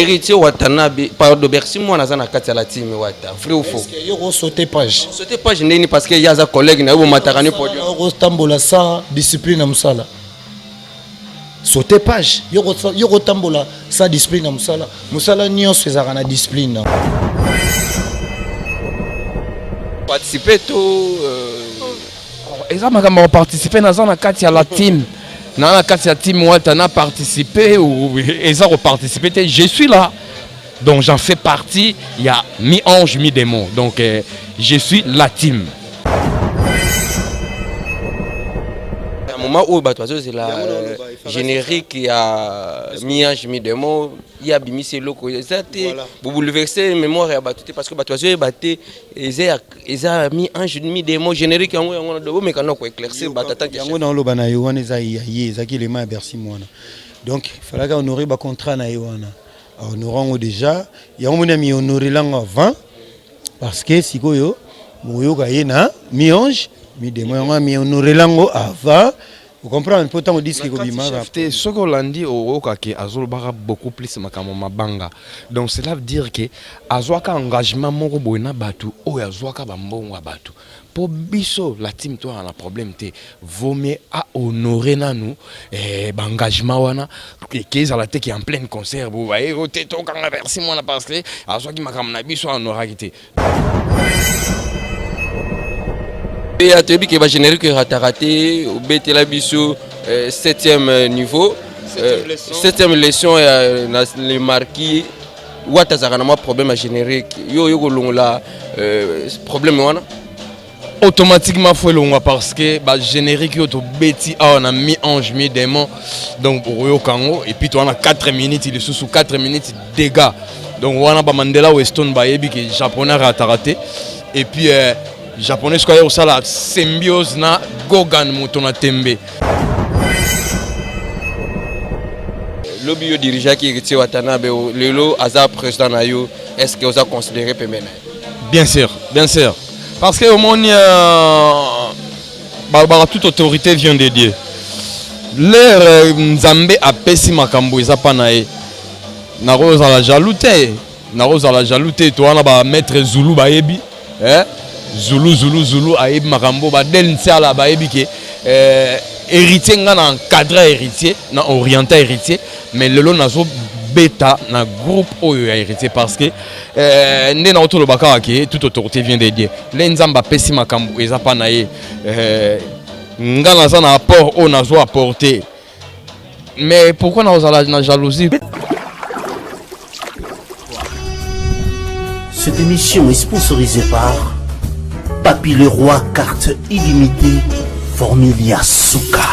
Héritier Watanabe, pardon, Bercy, moi, on a la team Wata. Vrai ou faux? Il y a sauté page. Sauté page, parce qu'il y a des collègues qui ont matarani podium. Il y a tambola sa discipline à Moussala. Sauté page. Il y a tambola sa discipline à Moussala. Moussala n'y a pas de discipline. Participer tout. Exactement, on participer dans la team. Dans la team, on a participé ou ils ont participé. Je suis là. Donc j'en fais partie. Il y a mi-ange, mi-démon. Donc je suis la team. À un moment où c'est la générique, il y a mi-ange, mi-démon. Il y a Bimisi Loko. Vous bouleversez la mémoire parce que ils ont mis un mi-démon générique. Mais quand on éclaircir, donc il fallait qu'on honorer le contrat. Nous aurons déjà, il y a un honoré avant parce que si vous avez mi-ange, mi-démon, honoré avant. Vous comprenez pourtant on dit que ce qu'on l'a dit au Okake Azul bara beaucoup plus makamoma banga. Donc cela veut dire que Azwaka engagement moko boina batu o Azwaka bambonga batu. Pour biso la team toi on a problème te vaut mieux à honorer nous engagement wana que ça la te qui en plein concert vous voyez au teto quand la version moi parce que Azwaki makamna biso honora kité. Il y a des qui va générer que raté au Betela Bissou 7e niveau 7e leçon les marquis Ouattazarana problème à générer yo la problème wana automatiquement faut long parce que bah générique yo to beti on a mis ange mi démon donc Royo Kango et puis toi on a 4 minutes il est sous 4 minutes dégâts donc on a ba Mandela Weston ba yebi que japonais raté et puis japonais quoi au ça la symbiose na Gogan Mutona Tembe. Le bio dirigeant qui est Watanabe le Azar président na yo est-ce que vous a considéré Pemena? Bien sûr parce que au monde toute autorité vient de Dieu. L'air Nzambe a pessi makambo eza pa na e na roza la jaloute toi na ba maître Zulu ba yebi Zulu aïb makambo ba del nsala ba yebi ke héritier nga na encadré héritier na orienté héritier mais lelo nazo beta na groupe oyo ya héritier parce que ndé na otolo baka ke toute autorité vient de Dieu l'enzamba pesi makambo eza pa na ye nga na za na apport o nazo apporter mais pourquoi na jalousie. Cette émission est sponsorisée par Papy le Roi, carte illimitée, Formilia Souka.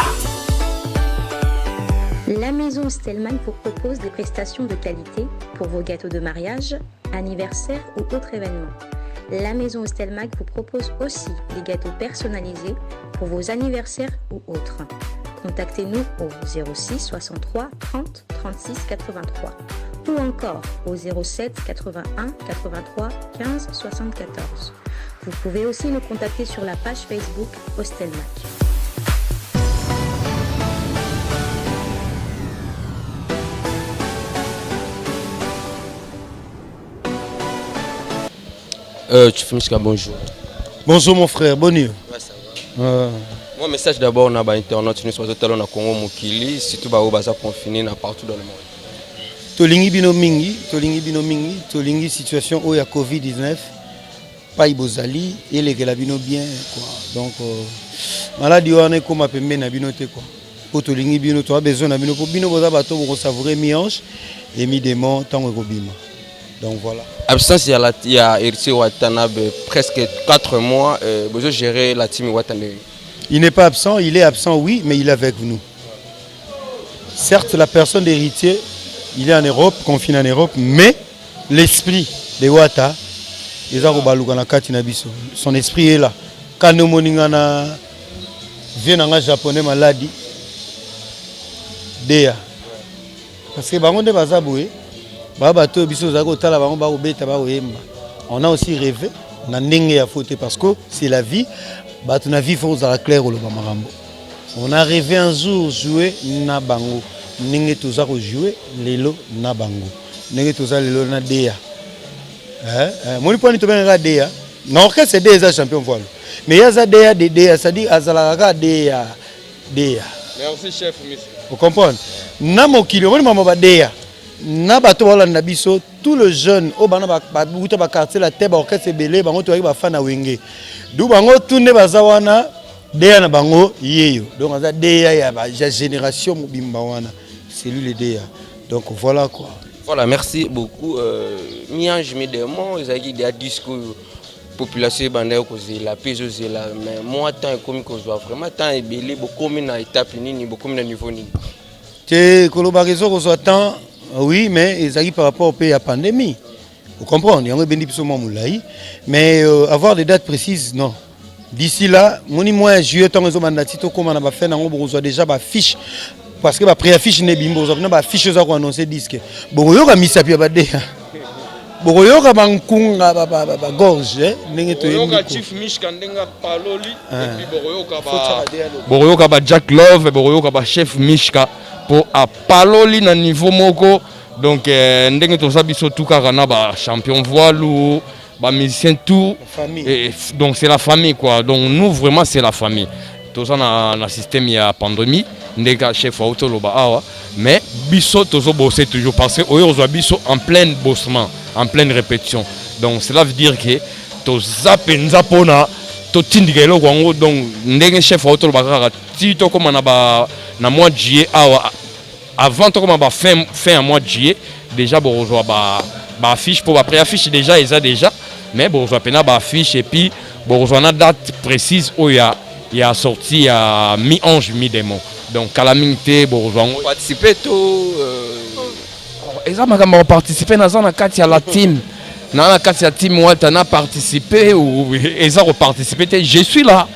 La maison Stelman vous propose des prestations de qualité pour vos gâteaux de mariage, anniversaire ou autres événements. La maison Stelman vous propose aussi des gâteaux personnalisés pour vos anniversaires ou autres. Contactez-nous au 06 63 30 36 83 ou encore au 07 81 83 15 74. Vous pouvez aussi nous contacter sur la page Facebook Hostelmac. Tu finis qu'à bonjour. Bonjour mon frère, bonjour. Ouais, ça va. Moi, message d'abord, on a internet, nous sommes au Congo Mokili, surtout au Baza confiné partout dans le monde. Tolingi bino mingi, situation où il y a Covid-19, pas ibozali, et les bino bien quoi. Donc maladie on est comme apembe na bino te quoi. Pour tolingi bino tu as besoin na bino pour bino boza bato pour savourer mi-ange et mi-démon tango kobima. Donc voilà. Absence il y a Héritier Watanabe presque 4 mois, besoin gérer la team Watanabe. Il n'est pas absent, il est absent oui, mais il est avec nous. Certes la personne d'héritier il est en Europe, confiné en Europe, mais l'esprit de Wata, son esprit est là. Quand nous vient en japonais maladie, Déa. Parce que on a aussi rêvé, on a à fauter parce que c'est la vie, on a vie faut à clair on a rêvé un jour jouer na bango. Ninge toza ko jouer lelo na bango. ndenge toza lelo na DEA moni poni tobengaka DEA na orchestre DEA eza champion voile mais ya za DEA de DEA c'est-à-dire azalaka kaka DEA. Merci chef Miss. Vous comprenez? Na mokili moni mama ba DEA na bato balanda biso tout le jeune o bana ba buta ba quartier la tête ba orchestre belé bango to ba fana wenge du bango tunde baza wana DEA na bango yeyo donc aza DEA ya ba génération mobimba wana c'est lui le DEA donc voilà quoi. Voilà, merci beaucoup. Miange Midemo, ils ont dit des discours population bandaire cause la paix là mais moi tant comme que je vois vraiment tant et belé beaucoup na étape ni beaucoup na niveau ni. Que collaboration qu'on soit tant oui mais ils arrivent par rapport au pays à pandémie. Vous comprenez? Il y a un bénéfice mais avoir des dates précises non. D'ici là, moni mois juillet tant que mandati to comme on a fait on reçoit déjà ba fiche parce que ba préaffiche ne bimbo on a ba fiche za ko annoncer disque. Bon yo ka misapi ba de. Boroyoka bankunga ba gorge ndenge to Boroyoka Chief Mishka ndenga paloli et puis Boroyoka ba Jack Love et Boroyoka ba Chef Mishka pour a paloli na niveau moko donc ndenge to sa biso tout kana ba champion voile ou ba musicien tout et donc c'est la famille quoi donc nous vraiment c'est la famille tout ça na système ya pandémie ndeka chef auto loba awa mais biso tozo bosser toujours parce que oyo biso en plein bossement en pleine répétition. Donc cela veut dire que to zapenza pona to tindikelo kwango donc ndenge chef auto bakara ti to comme na mois de juillet avant to comme fin mois de juillet déjà bon rejoa ba affiche pour après affiche déjà ils a déjà mais bon rejoa pena ba affiche et puis bon rejoa na date précise où il y a sorti à mi-ange mi-démon. Donc calamité bon rejoa participer tout Exactement, on participer dans la carte la team. Dans la carte la team, moi, tu as participé ou ils ont participé. Je suis là,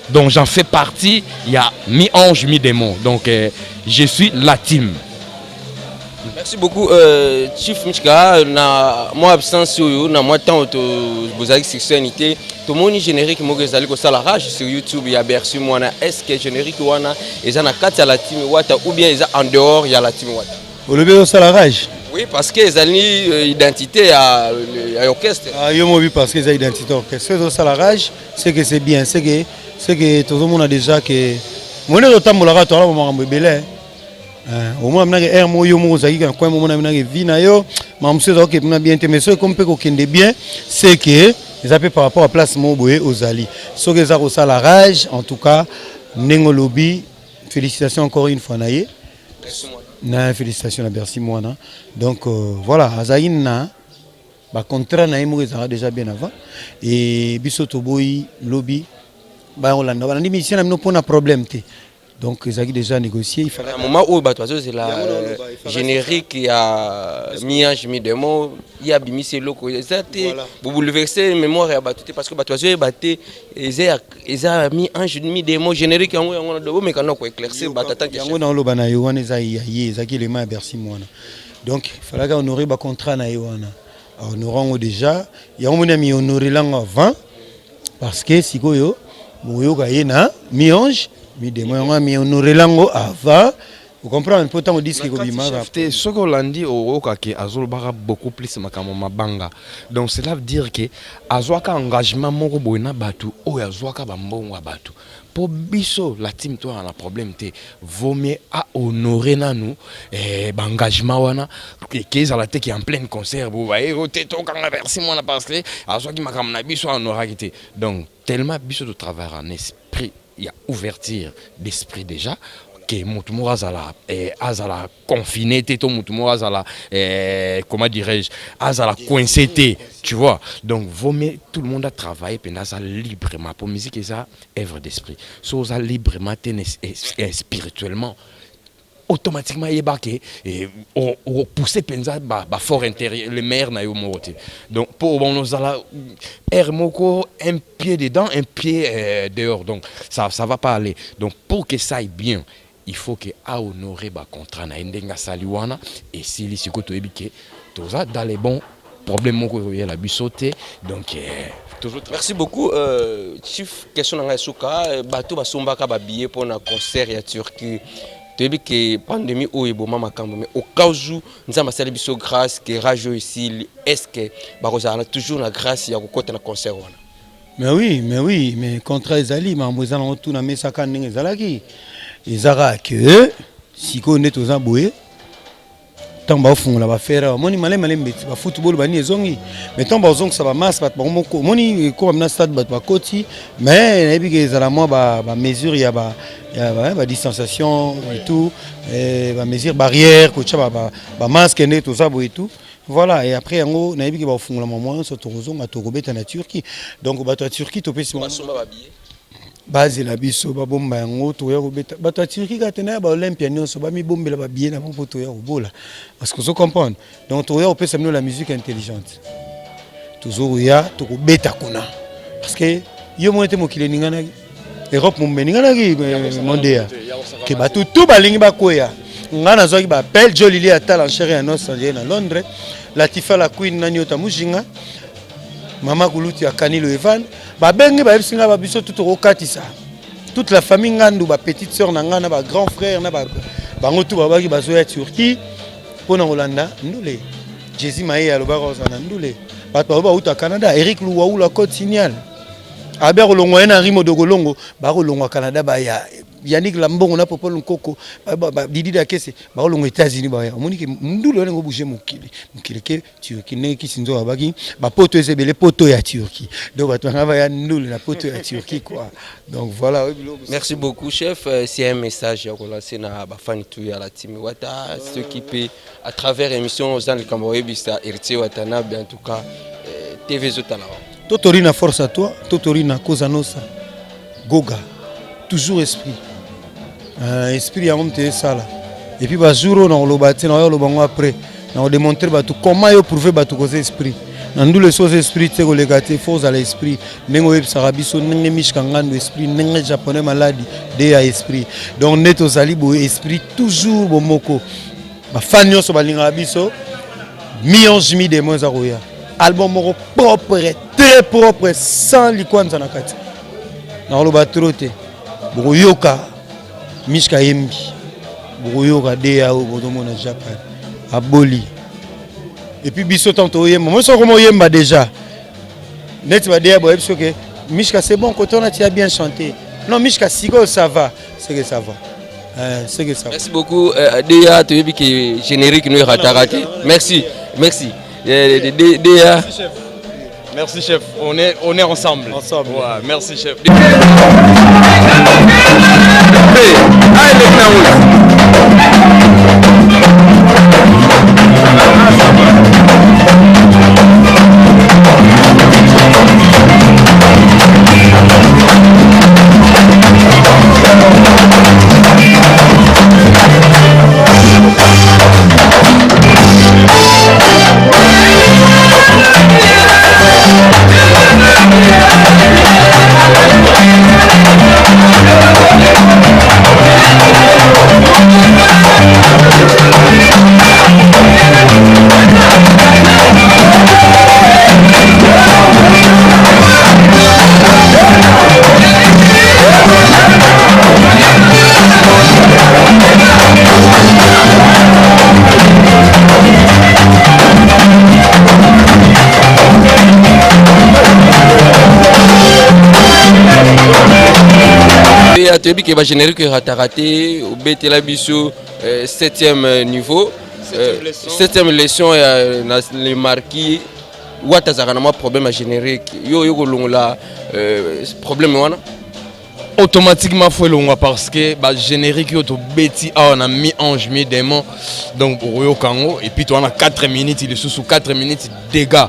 donc j'en fais partie. Il y a mi-ange, mi-démon. Donc je suis la team. Merci beaucoup, Chief Mishka. Na moi absence sur na moi temps vous avez sexualité. Tout le monde générique moi que zali ko sala rage sur YouTube. Il y a berçu moi na est-ce que générique wana ils ont na carte la team wata ou bien ils ont en dehors il y a la team wata. Au lever au salarage. Oui, parce qu'ils ont une identité à l'orchestre. Ah, oui, parce qu'ils ont une identité à l'orchestre. Au salarage, c'est que c'est bien. C'est que tout le monde a déjà que. Moi, je suis en train de me faire au moins, je suis en train de me faire bien. C'est que les appels par rapport à la place Moboé aux Ali. Ce que ça au salarage, en tout cas, Nengo Lobby, félicitations encore une fois. Na félicitations à Bercy Moana. Donc voilà, Azaïna, bah contrat na emo déjà bien avant et bisoto boy lobby bah on l'a dit mais ici on a un problème té. Donc ils ont déjà négocié, il fallait un moment où bah c'est la générique qui a mi-ange mi-démon, il y a bimi c'est loco exacté vous bouleverser mémoire à battu parce que bah toi j'ai battu ils a mi-ange mi-démon générique on a de mais quand on peut éclaircir bah t'attends que on a le bana yoane ezaki les mains Bercy Moana. Donc il fallait qu'on honorer ba contrat na yoana. Honorant déjà, il y a un moment mi honorer l'an avant parce que sikoyo boyo gaena mi-ange mi-démon mi honorer l'an avant. Vous comprenez, pourtant on dit que ce qu'on l'a dit au Okake, Azol Bara beaucoup plus makamoma banga. Donc cela veut dire que Azwaka engagement moko boina batu, o Azwaka bambonga batu. Pour biso la team toi on a problème te vaut mieux à honorer nous engagement wana que ça la tête qui en plein concert vous voyez au této quand la version moi parce que Azwaki makamna biso honora kité. Donc tellement biso de travail en esprit, il y a ouverture d'esprit déjà. Que mutumo azala azala confiné té to mutumo azala comment dirais-je azala coincé té tu vois donc vaut mieux tout le monde a travaillé pendant ça librement pour musique et ça œuvre d'esprit so ça librement et spirituellement automatiquement ébarqué et on pousser penza ba fort intérieur le maire na yo moroté donc pour bon nous ala hermoko un pied dedans un pied dehors donc ça va pas aller donc pour que ça aille bien il faut que a honorer ba contrat na ndenga saliwana et si li sikoto ebike tout ça dans les bons problèmes moko ya la bisoté donc toujours merci beaucoup Chief question na souka bato ba sombaka ba billet pour na concert ya Turquie tu as que pandémie ou est bon mais au cas où nous avons fait biso grâce que radio ici est-ce que on a toujours la grâce ya ko na concert wana. Mais contre Ezali mais moi allons tout na mesaka ndenge ezalaki ezara que si ko net aux emboué tant ba fungula ba faire moni malé mbeti ba football bani ezongi mais tant ba zong ça ba masse ba moni ko na stade ba koti mais na bi ezala moi ba mesure ya ba distanciation et tout ba mesure barrière ko cha ba masque net tout ça et tout. Voilà, et après, on a vu qu'il va faire un moment, on se retrouve à Torobet en Turquie. Donc, la Turquie, tu peux se base la biso ba bomba yango to ya robeta ba ta Turquie ka tena ba Olympia nyonso ba mi bombela ba bien avant pour to ya robola parce que vous comprenez donc to ya peut s'amener la musique intelligente toujours ya to robeta kuna parce que yo monete mokile ningana Europe mo meningana ki mondea ke ba tout ba lingi ba koya ngana zo ki ba belle jolie ata la chérie en Australie na Londres Latifa la queen nani otamujinga Mama Kuluti à Kanilo Evan, bengi ba bisinga ba biso tout okatisa. Toute la famille ngandu ba petite sœur nangana ba grand frère na ba ngotu ba baki bazo ya Turquie pona Hollanda ndule. Jésus Maé aloba rozana ndule. Ba ba uta Canada Eric Luwaou la Côte Signal. Albert Olongo na Rimo Dogolongo ba Olongo Canada ba ya Yannick Lambongo na Popol Nkoko ba Didi da Kese ba Olongo États-Unis ba ya moniki ndule ngo bouger mokili ke Turquie ne ki sinzo abaki ba poto ezebele poto ya Turquie donc ba tanga ba ya ndule na poto ya Turquie quoi donc voilà. Merci beaucoup chef, c'est un message ya relancer na ba fan tout ya la team Wata ceux qui peut à travers émission dans le Cameroun bisa Héritier Watana en tout cas TV Zotala. Totori na force à toi, Totori na cause à nosa. Goga, toujours esprit. Esprit à monter ça là. Et puis bah jour on le bâti, on le bango après. On démontrer bah tout comment il prouver bah tout cause esprit. Dans tous les choses esprit, c'est que les gâtés force à l'esprit. Nengo eb sarabiso, nenge mishkangando esprit, nenge japonais maladie, de à esprit. Donc net aux alibo esprit toujours bon moko. Bah fan yo so balinga biso, mi-ange mi-démon zaroya. Album propre, très propre, sans likwanza na kati. Na lo batrote. Buruyoka Mishka Yembi. Buruyoka Dea au Bodomona Japan. Aboli. Et puis biso tanto yemba. Moi so comme yemba déjà. Net ba Dea bo que Mishka c'est bon quand on a bien chanté. Non Mishka Sigo ça va, c'est que ça va. C'est que ça va. Merci beaucoup Dea, tu veux que générique nous raté. Merci. Dea. Merci chef, on est ensemble. Ouais, merci chef. Tu as dit que va générer que raté au BTL Bisso 7e niveau 7e leçon les marquis Ouattazara n'a problème à générer yo la problème wana automatiquement faut le parce que bah générique yo to beti on a mis ange mis démon donc Royo Kango et puis tu on a 4 minutes il est sous 4 minutes dégâts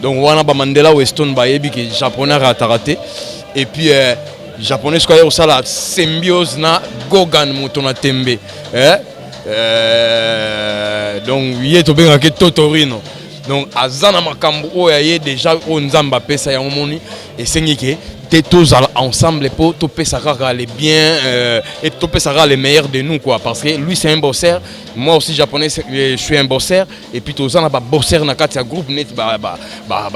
donc on a ba Mandela Weston ba yebi que japonais raté et puis japonais quoi au la symbiose na Gogan Mutona Tembe donc il est bien que Totorino donc azana makambo o ya déjà o nzamba pesa ya moni et sengike tous ensemble pour topper Sarah les biens et topper Sarah les meilleurs de nous quoi parce que lui c'est un bosseur moi aussi japonais je suis un bosseur et puis tous on a bosseur na kati ya groupe net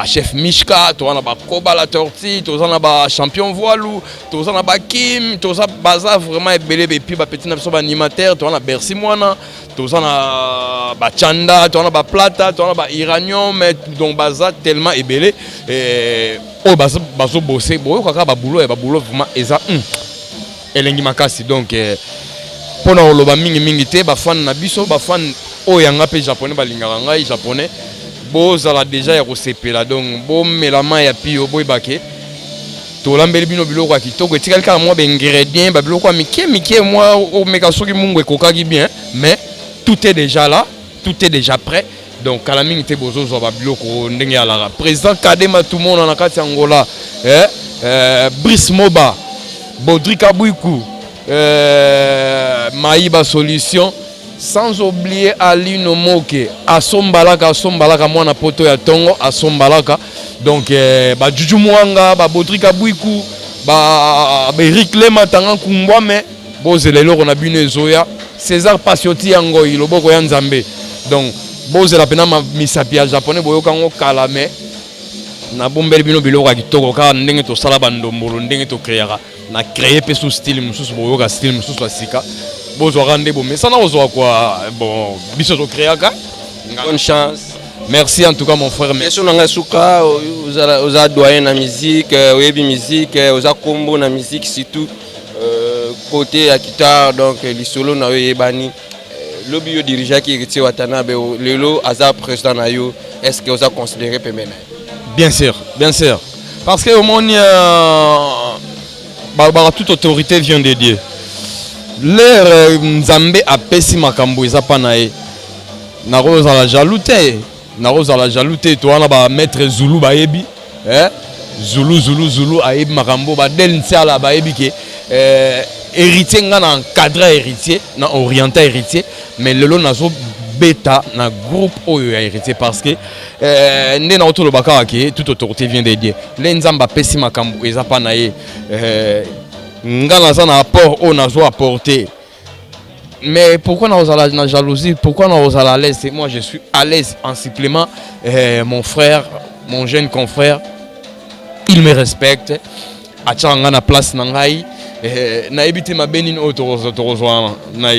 chef Mishka tous on a Koba la tortille tous on a champion voilou tous on a Kim tous on baza vraiment belé et puis petit na so animateur tous on a Bercy Moana tous on a Chanda tous on a Plata tous on a Iranium mais donc baza tellement belé et oh bazo bosser boyo kaka ba boulot vraiment eza elengi makasi donc pona oloba mingi te ba fan na biso ba fan oyanga pe japonais balingaka ngai japonais bozala déjà ya kosepela donc bomelama ya pio boybake tolambeli bino biloko ya kitoko etikali kaka mwa baingrédient babiloko ya mike mwa omeka soki mungu ekokaki bien mais tout est déjà là tout est déjà prêt. Donc kala mingi te bozozwa ba biloko ndenge ya lara président Kadema tout le monde na kati Angola Brice Moba Bodrika Bouikou Maïba Solution sans oublier Ali Nomoke Asombalaka mwana poto ya Tongo Asombalaka donc ba Juju Mwanga ba Bodrika Bouikou ba Eric Lema tanga kumbwa me bozelelo ko na bino ezoya César Pasioti yango iloboko ya Nzambe donc boze la pena misapi ya japonais boyoka ngo kala me na bombeli bino biloko ya kitoko ka ndenge to sala bandombolo ndenge to créera na créer pe sous style mususu boyoka style mususu asika bozo rande bo mais ça na ozo quoi bon biso to créaka bonne chance merci en tout cas mon frère merci on suka oza doyen na musique oyebi musique oza combo na musique surtout côté ya guitare donc lisolo na yebani lobi yo dirigeant qui héritier Watanabe lelo aza président na yo est-ce que vous avez considéré pemena bien sûr parce que au monde toute autorité vient de Dieu l'air Nzambe a pesi makambo eza pa na ye na roza la jaloute to na ba maître Zulu ba yebi Zulu ayebi makambo ba del nsala ba yebi ke héritier nga na encadré héritier na orienté héritier mais lelo nazo beta na groupe oyo ya héritier parce que nde na otolo bakaka ke toute autorité vient de Dieu le nzamba pesi makambo eza pa na ye nga naza na apport o nazo apporter mais pourquoi na jalousie pourquoi na à l'aise moi je suis à l'aise en supplément mon frère mon jeune confrère il me respecte atanga na place na ngai na ebité ma benine autorozo na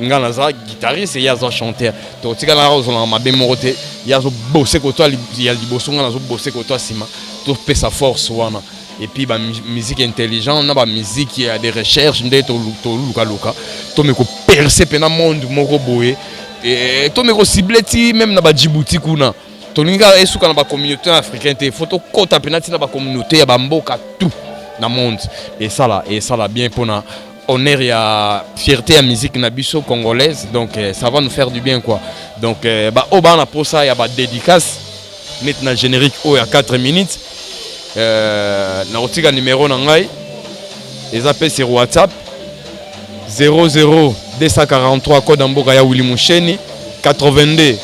nga naza guitariste et yazo chanteur to tika na rozo na mabe morote yazo bosser ko to ya liboso nga nazo bosser ko to sima to pesa force wana et puis ba musique intelligente na ba musique ya des recherches nde to luka to me ko percer pena monde moko boye et to me ko cibler ti même na ba Djibouti kuna to linga esuka na ba communauté africaine te photo kota pena ti na ba communauté ya ba mboka tout na monde et ça là bien pour na honneur et fierté à musique nabiso congolaise donc ça va nous faire du bien quoi donc on a pour ça il y a ba dédicace maintenant générique au à 4 minutes na otika numéro na ngai les appels sur WhatsApp 00 243 code mboka ya Willy Musheni 82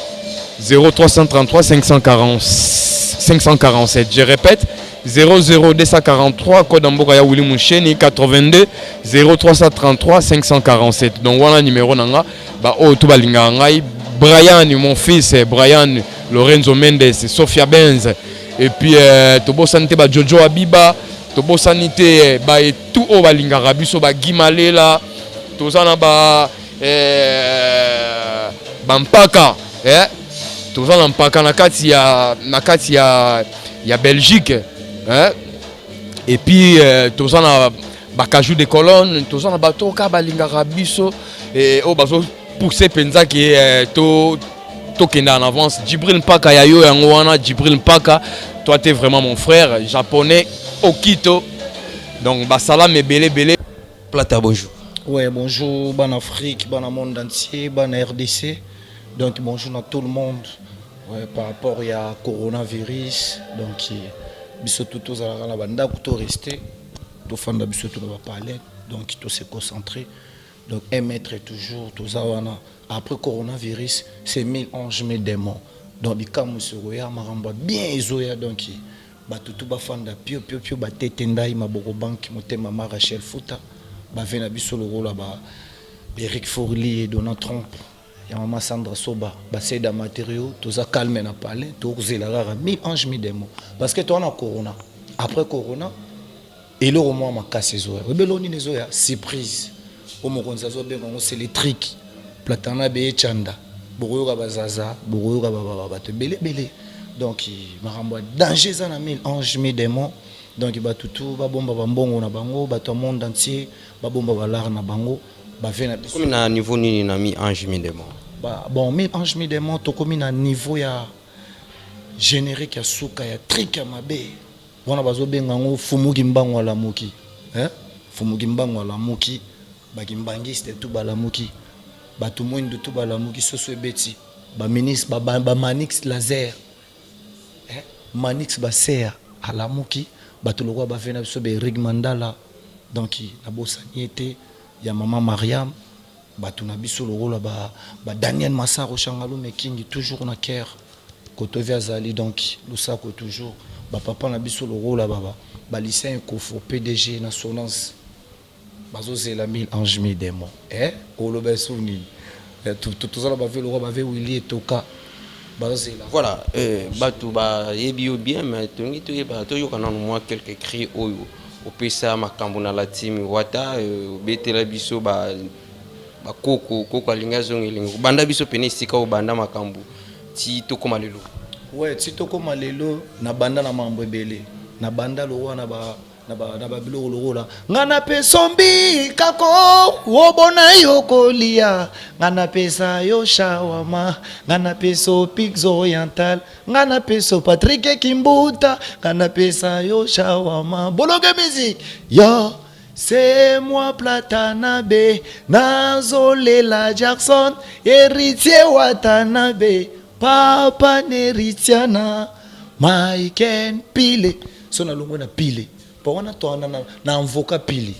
0333 547 je répète 00 243 code mboka ya Willy Musheni 82 0333 547 donc voilà numéro nanga ba o to balinga ngai Brian mon fils Brian Lorenzo Mendes Sophia Benz et puis tobo santé ba Jojo Abiba tobo sanité ba et tout o balinga rabiso ba Gimalela tozana ba bampaka tozana mpaka na kati ya Belgique et puis tous on bakaju de colonne tous on bato ka balinga rabiso et au bazo pousser penza qui to kenda en avance Djibril Mpaka yayo yango wana Djibril Mpaka toi tu es vraiment mon frère japonais Okito donc ba salam belé Plata bonjour. Ouais, bonjour ban Afrique, ban monde entier, ban RDC. Donc bonjour à tout le monde. Ouais, par rapport à coronavirus donc biso tout à la banda to rester to fanda biso to va parler donc to se concentrer donc un mètre toujours to zawana après coronavirus c'est 1000 anges mes démons donc bikamu sur ya maramba bien ezoya donc batutu bafanda pio batetendai maboko banki motema ma Rachel Fouta bavena biso lokola ba Eric Forli et Donald Trump ya mama Sandra Soba baseda matériaux toza calme na palais tozela rara 1000 anges 1000 démons parce que toi na corona après corona et le roman ma casse zo rebeloni nezo ya surprise au mokonza zo benga ngo c'est les trucs platana be chanda boyoka bazaza boyoka baba te belé donc marambo danger za na 1000 anges 1000 démons donc batutu babomba bambongo na bango bato monde entier babomba balar na bango bavena biso comme na niveau nini na 1000 anges 1000 démons bon 1000 anges 1000 démons to comme na niveau ya générique ya suka ya trick ya mabe wana bazobenga ngo fumuki mbango la muki fumuki mbango la muki bakimbangiste tout balamuki batu mwindu tout balamuki soso ebeti ba ministre ba manix laser manix baser alamuki batu lokwa bavena biso be Rig Mandala donc na bosaniete ya mama Mariam batu na biso lokola ba Daniel Massaro Changalo Meking toujours na cœur koto via zali donc lusako toujours ba papa na biso lokola ba lycée Kofo PDG na Sonance bazo zela 1000 anges 1000 démons oloba souni tout ça ba velo ba ve Willy Toka bazo zela voilà batu ba yebio bien mais tongi to yeba to yokana moi quelques cris oyo opesa makambo na la team wata betela biso ba koko alinga zongelingo banda biso pene sika o banda makambo ti tokoma lelo ti tokoma lelo na banda na mambo ebele na banda lo wana na biloko lokola ngana pe sombi kako obona yo kolia ngana pesa yo shawama ngana peso Pix Oriental ngana peso Patrick Kimbuta ngana pesa yo shawama bologe musique yo c'est moi Platanabe nazolela Jackson héritier Watanabe papa neritiana Maiken Pile sona longo na Pile pa wana to na avocat Pile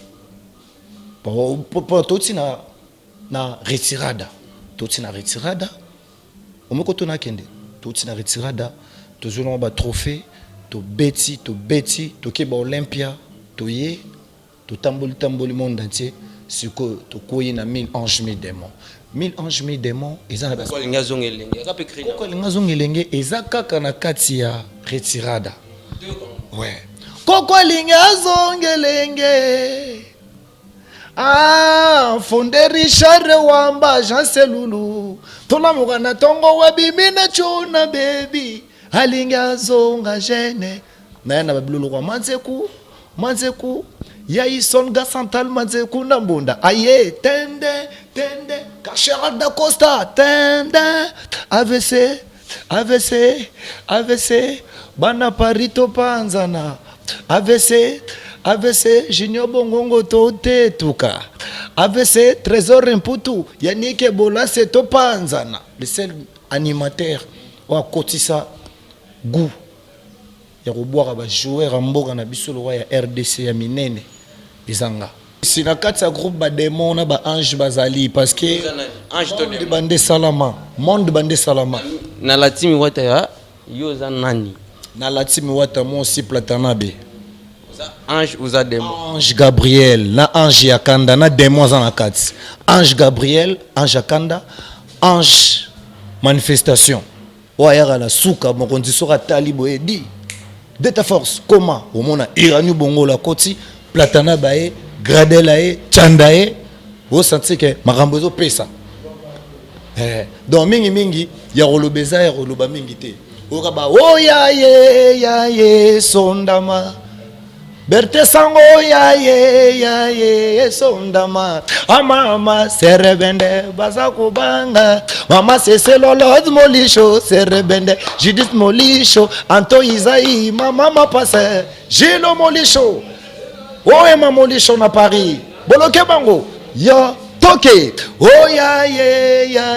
pa toti na retirada omeko to na kende toti na retirada to zona ba trophée to beti to ke ba Olympia to ye to tamboli monde entier siko to koyi na 1000 anges 1000 démons 1000 anges 1000 démons ezana ko linga zongelenge ka pe krina ko linga zongelenge ezaka na kati ya retirada ouais koko linga zongelenge Fonde Richard Wamba Jean Selulu tola mugana tongo wabimina chuna baby alinga zonga jene na babilulu kwa manzeku ya ison ga santal manzeku na mbunda aye tende Cachera da Costa tende AVC bana parito panzana AVC Junior Bongongo tote tuka AVC Trésor Imputu Yannick Bola c'est topanzana le seul animateur wa kotisa goût ya koboira ba joueur amboka na biso lo ya RDC ya minene bizanga sinakati ya groupe ba démon na ba ange bazali parce que monde bande salama na la team wata ya yoza nani na la team wata mo si Platanabe ange uza démon ange Gabriel na ange yakanda na démon za na kati ange Gabriel ange yakanda ange manifestation wayaka la suka mokonzi soka talibo edi de ta force comment au mona iranu bongo la koti Platanabe Gradelae chandae vous sentez que makambo zo pesa donc mingi ya rolobeza ya roloba mingi te okaba oh ya ye sondama Berte sango ya ye sondama mama serebende bazako banga mama seselolod molisho serebende Judith molisho Anto Isaï mama passe Gilo molisho oe mamolisho na Paris boloke bango ya toke oh ya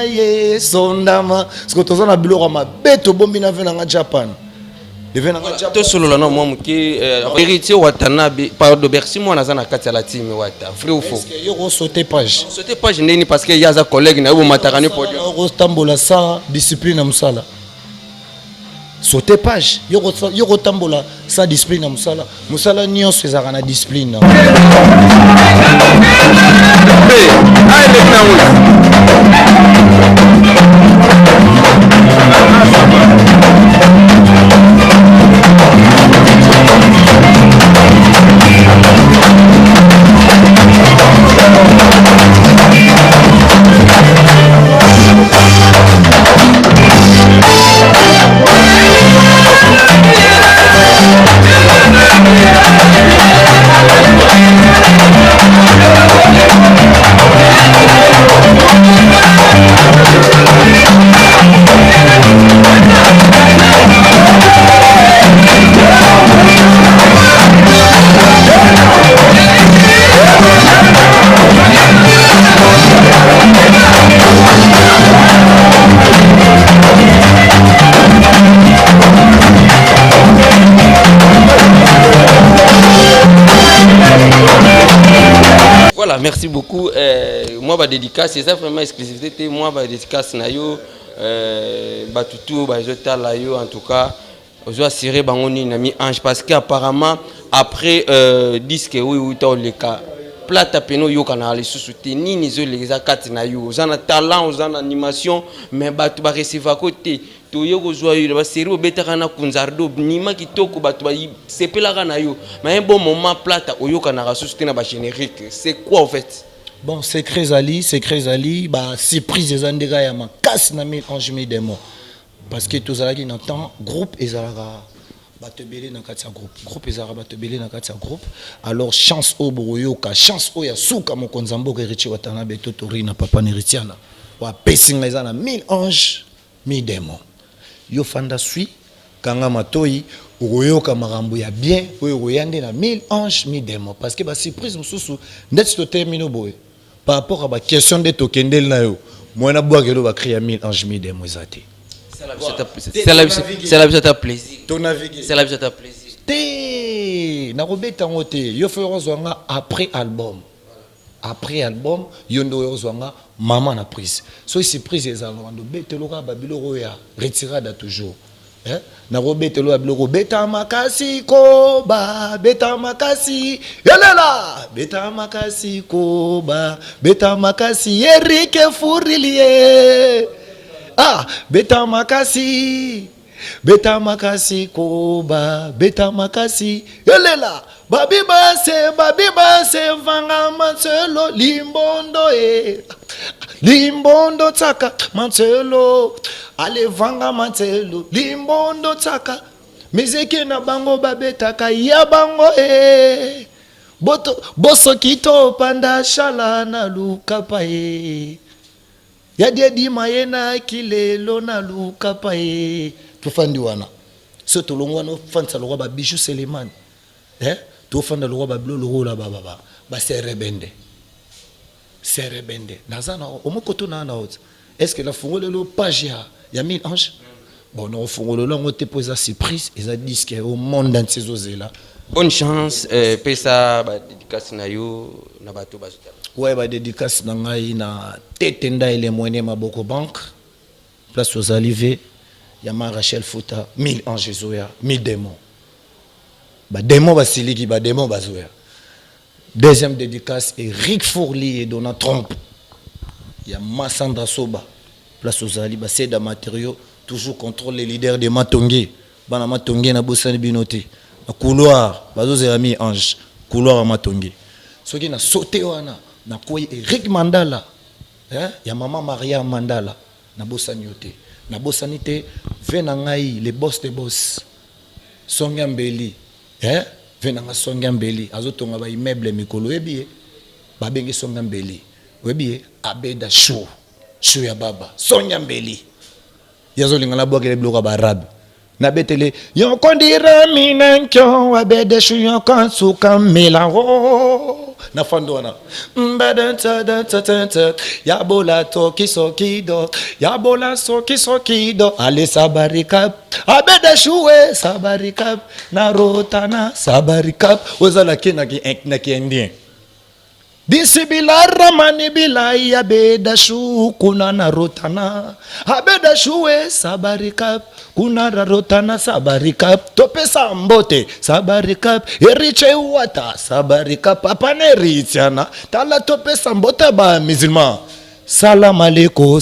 ye sondama sko tozana biloko mabeto bombi na vena nga Japan to solo la no momu ki héritier Watanabe pardon Bercy moi nazana kati ya la team wata frère ou faux est-ce que yo sauter page ndeni parce que yaza collègue na yo matakani podium ro stambola sa discipline na musala sauter page yoko tambola sa discipline na musala musala nyonso ezaka na discipline Voilà, merci beaucoup. Moi, ma dédicace, c'est ça vraiment exclusivité. Moi, ma dédicace, nayo, batutu, yo, en tout cas, je assuré bangoni nami ange parce qu'apparemment après disque oui le cas plata peno yo kana les soutenir ni les akati na yo, on a talent, on a animation, mais batu ba recevoir côté to yo ko joyeux ba série obetaka na kunzardo nima kitoko batu ba sepela na yo, mais un bon moment plata oyo kana soutenir ba générique, c'est quoi en fait? Bon, secret Zali, bah surprise des andega ya makasi na mi ange mi demo parce que tous ala qui n'entend groupe ezalaka batebele na kati ya groupe ezalaka batebele na kati ya groupe alors chance au boyoka chance au ya suka mokonzambo ke richi watana beto tori na papa neritiana wa pesinga ezana 1000 ange mi demo yo fanda sui kanga matoi oyoka marambo ya bien oyo yande na 1000 ange mi demo parce que ba surprise mususu ndeti to termine boy par rapport à la question de tokendel na yo moi na boa kelo ba créer 1000 ange mi demo ezate c'est la vie à plaisir. Ton avis c'est la vie à plaisir. Té na robeta ngote yo fero zwanga après album yondo yo zwanga maman na prise so surprise ezalwa ndo betelo ka babilo ya retirada toujours na robetelo babilo beta makasi ko ba beta makasi yelela beta makasi ko ba beta makasi Eric Furilie beta makasi koba beta makasi yelela babi base vanga manselo limbondo tsaka manselo ale vanga manselo limbondo tsaka miziki na bango babetaka ya bango boso kito panda shala na lukapa Yadi mayena kilelo na lukapa tufandi wana so tolongwana fansa lo ba bijou Seleman to fanda lo ba blo lo la baba ba serebende nazana omokoto na out est-ce que la fungolo page ya 1000 anges bon no fungolo longo te poser surprise et ça disque au monde dans ces eaux là bonne chance pesa ba dédicace na yo na bato ba ouais ba dédicace na ngai na tetenda ile mwene maboko bank place aux Oliviers yama Rachel Fouta 1000 anges zoya 1000 démons ba démons ba siliki ba démons ba zoya deuxième dédicace Eric Fourli et Donald Trump yama Sandra Soba place aux Oliviers ba c'est da matériaux toujours contrôle les leaders de Matongé bana Matongé na bosani binoté na couloir bazo zerami ange couloir Matongé soki na sauté wana na koy Eric Mandala ya maman Maria Mandala na bosani yote na bosani te vena ngai le boss de boss songa mbeli vena nga songa mbeli azotonga ba immeuble mikolo ebie ba bengi songa mbeli webie abeda show ya baba songa mbeli yazo lingana boke le bloka ba arabe na betele yon kondira minankyo abeda show yon kansuka milaro na fandona ya bola toki sokido ya bola sokido ale sabarikap abeda shuwe sabarikap na rotana sabarikap ozala ki na ki indien Disibila ramani bila ya bedashu kuna na rotana. Abedashu sabarikap kuna na rotana sabarikap. Topesa mbote sabarikap. Eriche wata sabarikap. Apane ritiana. Tala topesa mbote ba musulman. Salam aleko.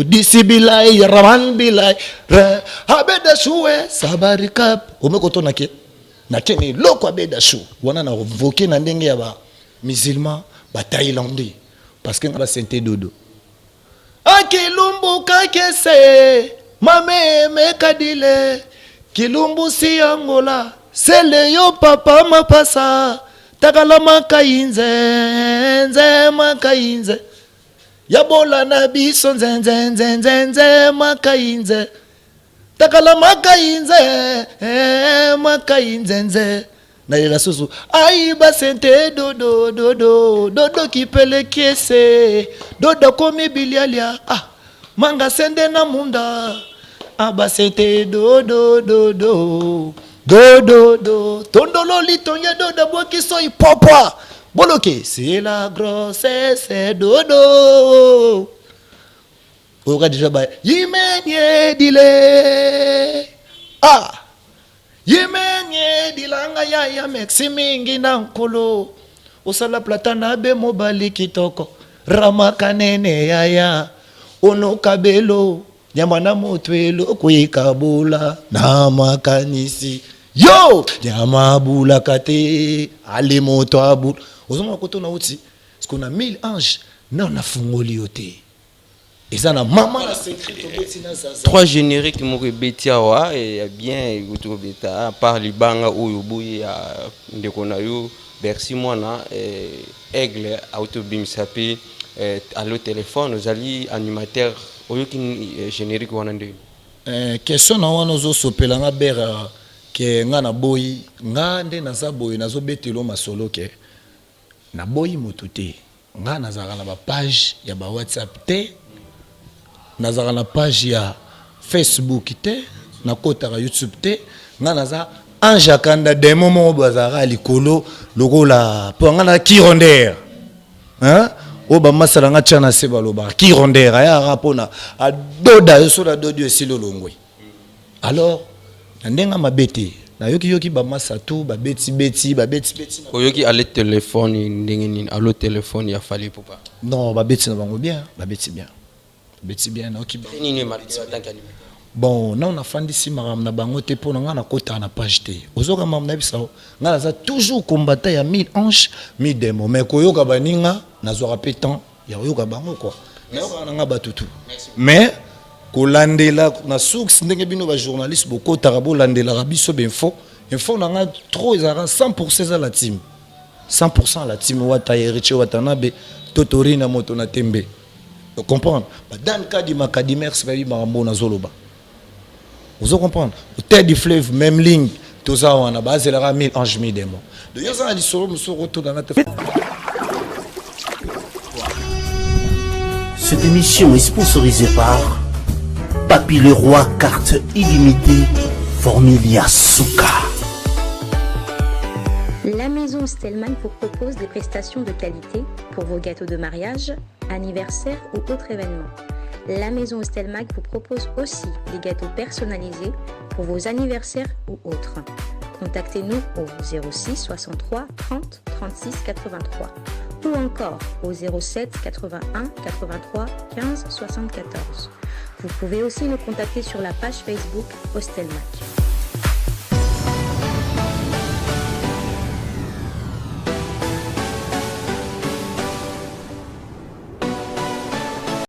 Disibila raman bila. Abedashu sabarikap. Umekoto nake. Nakeni loko abedashu. Wana na voke na ndenge ya ba musulman, ba thaïlandais, parce que ba sente dodo. Akilumbu kakese, mame mekadile, kilumbu si angola, sele yo papa mapasa, takala makainze, nze makainze, yabola na biso nze makainze, takala makainze, makainze nze. Na ila susu ai basente dodo kipele kiese dodo komi bilialia manga sende na munda basente dodo tondolo litonye dodo boki so ipopwa boloke c'est la grossesse dodo oka déjà ba yimenye dile Yemenye dilanga ya meksi mingi na nkolo Usala platana be mobali kitoko Ramakanene ya Ono kabelo Nyamana motwelo kuikabula na makanisi Yo! Nyamabula kate Ali moto abula Ozoma koto na uti Skona 1000 anges Na fungoli yote. Et ça, la maman a trois génériques m'ont betiawa et bien à part Libanga ou Yobuyi à Ndekonayo, Bercy Moana, Aigle, Autobim Sapi, à le téléphone, nous allions animateurs, au lieu qu'un générique ou un question na wana zo sopelanga bera ke nga na boyi nga nde naza boyi nazo betelo masolo ke na boyi motute nga nazaka na ba page ya ba WhatsApp te nazaka na page ya Facebook te na kota ya YouTube te nga naza anja kanda demo mo bazara likolo lokola po nga na kironder hein oba masala nga tchana se baloba kironder ya rapona adoda yoso la dodio esilo longwe alors ndenga mabete na yoki ba masatu ba beti oyoki ale téléphone ndengeni alo téléphone ya fali papa non ba beti na bango bien ba beti bien na oki nini marqué tant qu'animateur bon na on a fandisi maram na bango te pona nga na kota na page te ozoka mam na bisa nga za toujours combattant ya 1000 anges 1000 démons mais koyoka baninga na zo rapetant ya yoka bango quoi na yoka nga batutu mais kolandela na source ndenge bino ba journaliste boko tarabo landela biso info na nga trop ezara 100% za la team 100% la team wata Eriche Watanabe Totori na moto na tembe vous comprendre dans cas di makadimer c'est pas marambo na zoloba vous comprendre au tête du fleuve même ligne tout ça on a base la 1000 anges 1000 démons de yo ça li solo muso retour dans la Cette émission est sponsorisée par Papy le Roi, carte illimitée, Formilia Souka. La maison Stelman vous propose des prestations de qualité pour vos gâteaux de mariage, anniversaire ou autres événements. La maison Stelman vous propose aussi des gâteaux personnalisés pour vos anniversaires ou autres. Contactez-nous au 06 63 30 36 83 ou encore au 07 81 83 15 74. Vous pouvez aussi nous contacter sur la page Facebook Hostelmac.